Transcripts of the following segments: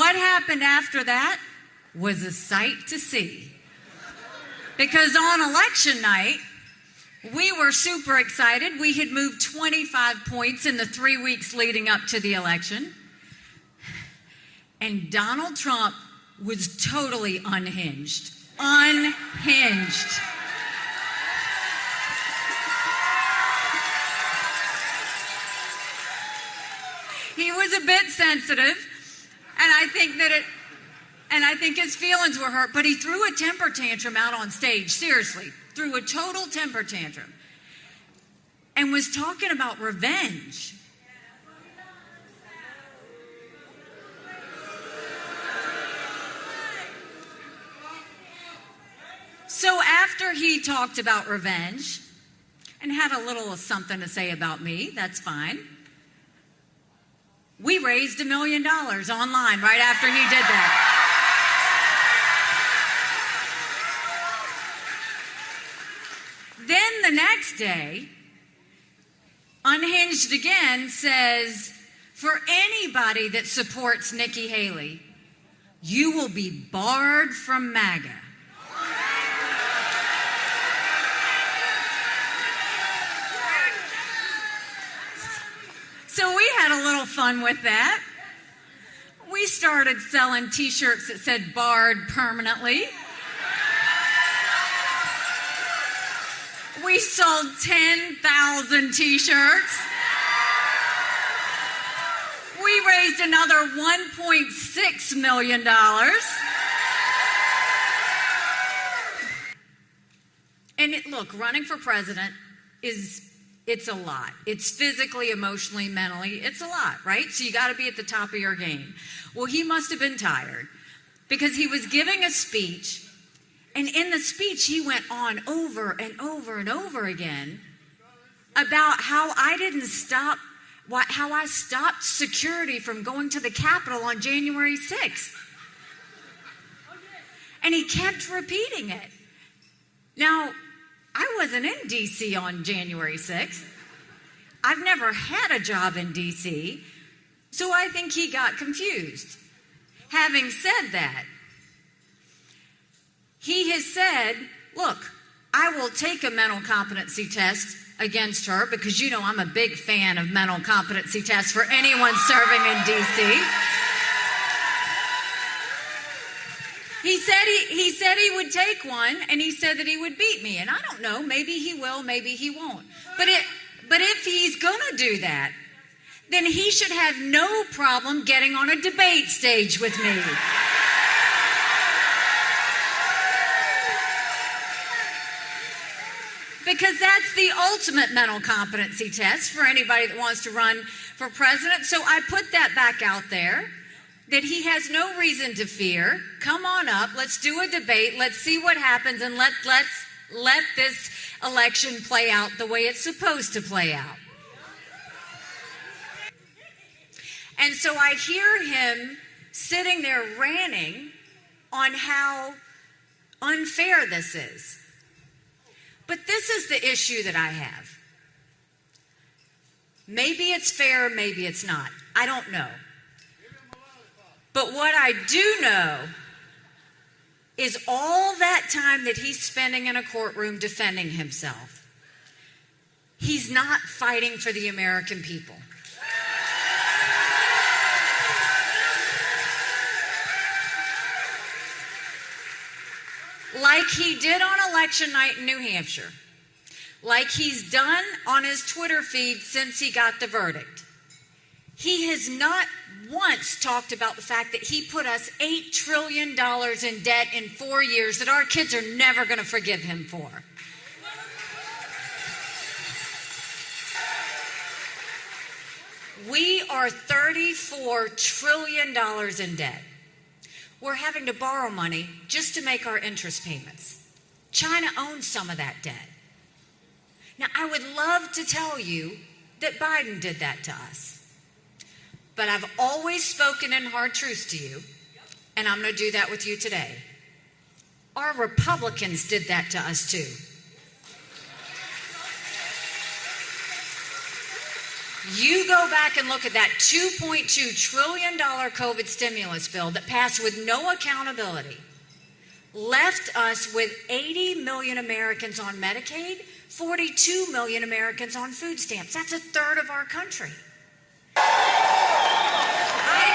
what happened after that was a sight to see. Because on election night, we were super excited. We had moved 25 points in the 3 weeks leading up to the election. And Donald Trump was totally unhinged. Unhinged. He was a bit sensitive, and I think his feelings were hurt, but he threw a temper tantrum out on stage, seriously, threw a total temper tantrum, and was talking about revenge. So after he talked about revenge and had a little something to say about me, that's fine. We raised $1 million online right after he did that. Then the next day, Unhinged again says, for anybody that supports Nikki Haley, you will be barred from MAGA. So we had a little fun with that. We started selling t-shirts that said barred permanently. We sold 10,000 t-shirts. We raised another $1.6 million. And look, running for president it's a lot. It's physically, emotionally, mentally, it's a lot, right? So you got to be at the top of your game. Well, he must have been tired because he was giving a speech, and in the speech he went on over and over and over again about how I stopped security from going to the Capitol on January 6th. And he kept repeating it. Now, I wasn't in D.C. on January 6th. I've never had a job in D.C., so I think he got confused. Having said that, he has said, look, I will take a mental competency test against her because, you know, I'm a big fan of mental competency tests for anyone serving in D.C. He said he would take one, and he said that he would beat me. And I don't know, maybe he will, maybe he won't. But if he's going to do that, then he should have no problem getting on a debate stage with me. Because that's the ultimate mental competency test for anybody that wants to run for president. So I put that back out there, that he has no reason to fear. Come on up, let's do a debate, let's see what happens, and let's let this election play out the way it's supposed to play out. And so I hear him sitting there ranting on how unfair this is. But this is the issue that I have. Maybe it's fair, maybe it's not. I don't know. But what I do know is all that time that he's spending in a courtroom defending himself, he's not fighting for the American people. Like he did on election night in New Hampshire, like he's done on his Twitter feed since he got the verdict. He has not once talked about the fact that he put us $8 trillion in debt in 4 years that our kids are never going to forgive him for. We are $34 trillion in debt. We're having to borrow money just to make our interest payments. China owns some of that debt. Now, I would love to tell you that Biden did that to us. But I've always spoken in hard truths to you, and I'm going to do that with you today. Our Republicans did that to us too. You go back and look at that $2.2 trillion COVID stimulus bill that passed with no accountability, left us with 80 million Americans on Medicaid, 42 million Americans on food stamps. That's a third of our country. I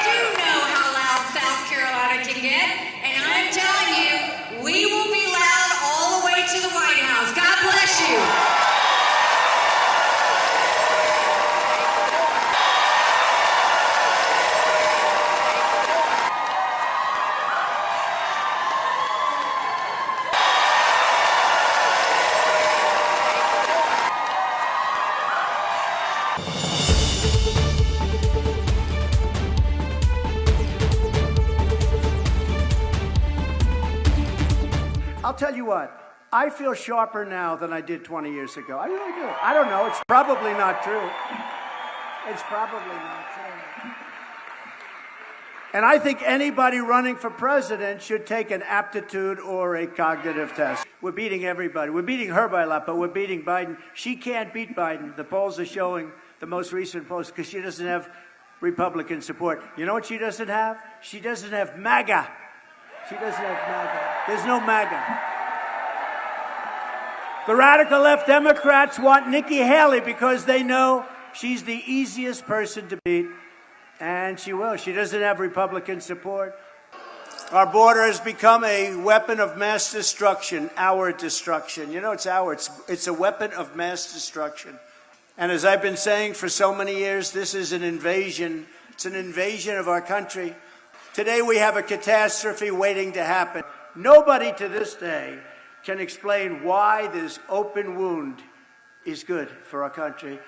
do know how loud South Carolina can get, and I'm telling you, we will be loud all the way to the White House. God bless you. I'll tell you what, I feel sharper now than I did 20 years ago. I really do. I don't know. It's probably not true. It's probably not true. And I think anybody running for president should take an aptitude or a cognitive test. We're beating everybody. We're beating her by a lot, but we're beating Biden. She can't beat Biden. The polls are showing, the most recent polls, because she doesn't have Republican support. You know what she doesn't have? She doesn't have MAGA. She doesn't have MAGA. There's no MAGA. The radical left Democrats want Nikki Haley because they know she's the easiest person to beat, and she will. She doesn't have Republican support. Our border has become a weapon of mass destruction, our destruction. You know, it's ours. It's a weapon of mass destruction. And as I've been saying for so many years, this is an invasion. It's an invasion of our country. Today we have a catastrophe waiting to happen. Nobody to this day can explain why this open wound is good for our country.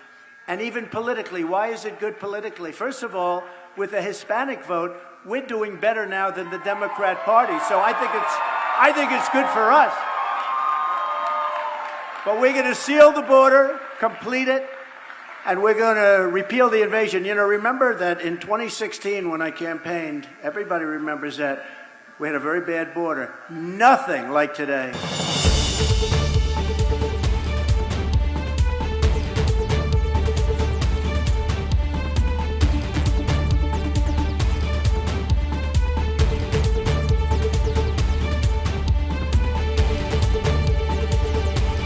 And even politically, why is it good politically? First of all, with the Hispanic vote, we're doing better now than the Democrat Party. So I think it's good for us. But we're going to seal the border, complete it, and we're going to repeal the invasion. You know, remember that in 2016 when I campaigned, everybody remembers that, we had a very bad border. Nothing like today.